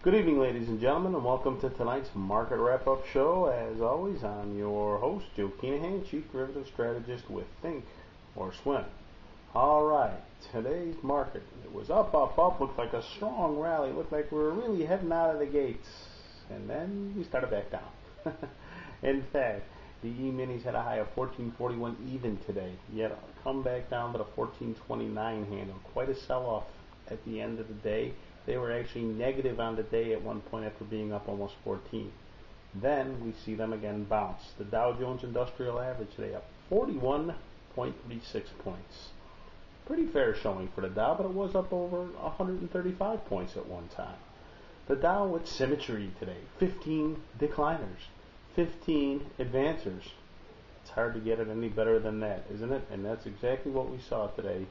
Good evening, ladies and gentlemen, and welcome to tonight's Market Wrap-Up show. As always, I'm your host, Joe Keenahan, Chief Derivative Strategist with Think or Swim. All right, today's market, it was up, looked like a strong rally, looked like we were really heading out of the gates, and then we started back down. In fact, the E-minis had a high of 1441 even today, yet come back down to the 1429 handle. Quite a sell-off at the end of the day. They were actually negative on the day at one point after being up almost 14. Then we see them again bounce. The Dow Jones Industrial Average today up 41.36 points. Pretty fair showing for the Dow, but it was up over 135 points at one time. The Dow with symmetry today, 15 decliners, 15 advancers. It's hard to get it any better than that, isn't it? And that's exactly what we saw today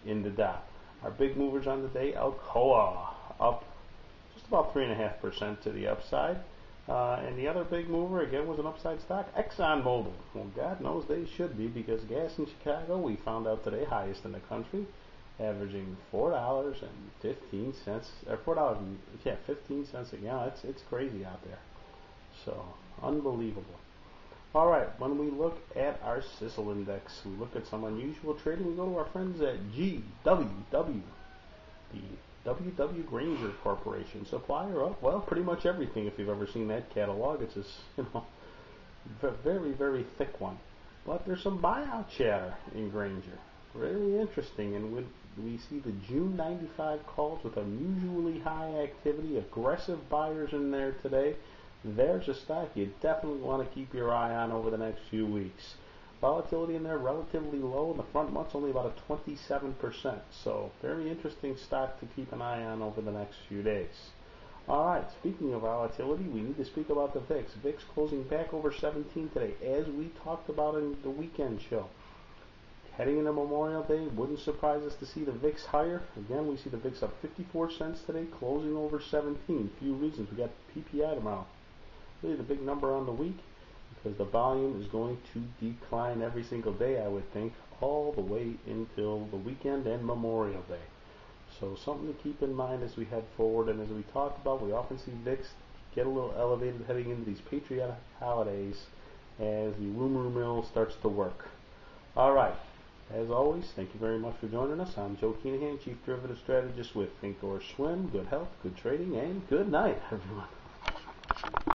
in the Dow. Our big movers on the day, Alcoa up just about 3.5% to the upside. And the other big mover, again, was an upside stock, ExxonMobil. Well, God knows they should be, because gas in Chicago, we found out today, highest in the country, averaging $4.15, or $4.15 a gallon. It's crazy out there. So, unbelievable. All right, when we look at our Sisal index, we look at some unusual trading. We go to our friends at GWW, the WW Grainger Corporation, supplier of, well, pretty much everything. If you've ever seen that catalog, it's a very, very thick one. But there's some buyout chatter in Grainger. Very interesting, and we see the June 95 calls with unusually high activity, aggressive buyers in there today. There's a stock you definitely want to keep your eye on over the next few weeks. Volatility in there relatively low. In the front month's only about a 27%. So very interesting stock to keep an eye on over the next few days. All right, speaking of volatility, we need to speak about the VIX. VIX closing back over 17 today, as we talked about in the weekend show. Heading into Memorial Day, wouldn't surprise us to see the VIX higher. Again, we see the VIX up 54 cents today, closing over 17. Few reasons. We got PPI tomorrow. Really the big number on the week, because the volume is going to decline every single day, I would think, all the way until the weekend and Memorial Day. So something to keep in mind as we head forward. And as we talked about, we often see VIX get a little elevated heading into these patriotic holidays as the rumor mill starts to work. All right. As always, thank you very much for joining us. I'm Joe Keenahan, Chief Derivative Strategist with Think or Swim. Good health, good trading, and good night, everyone.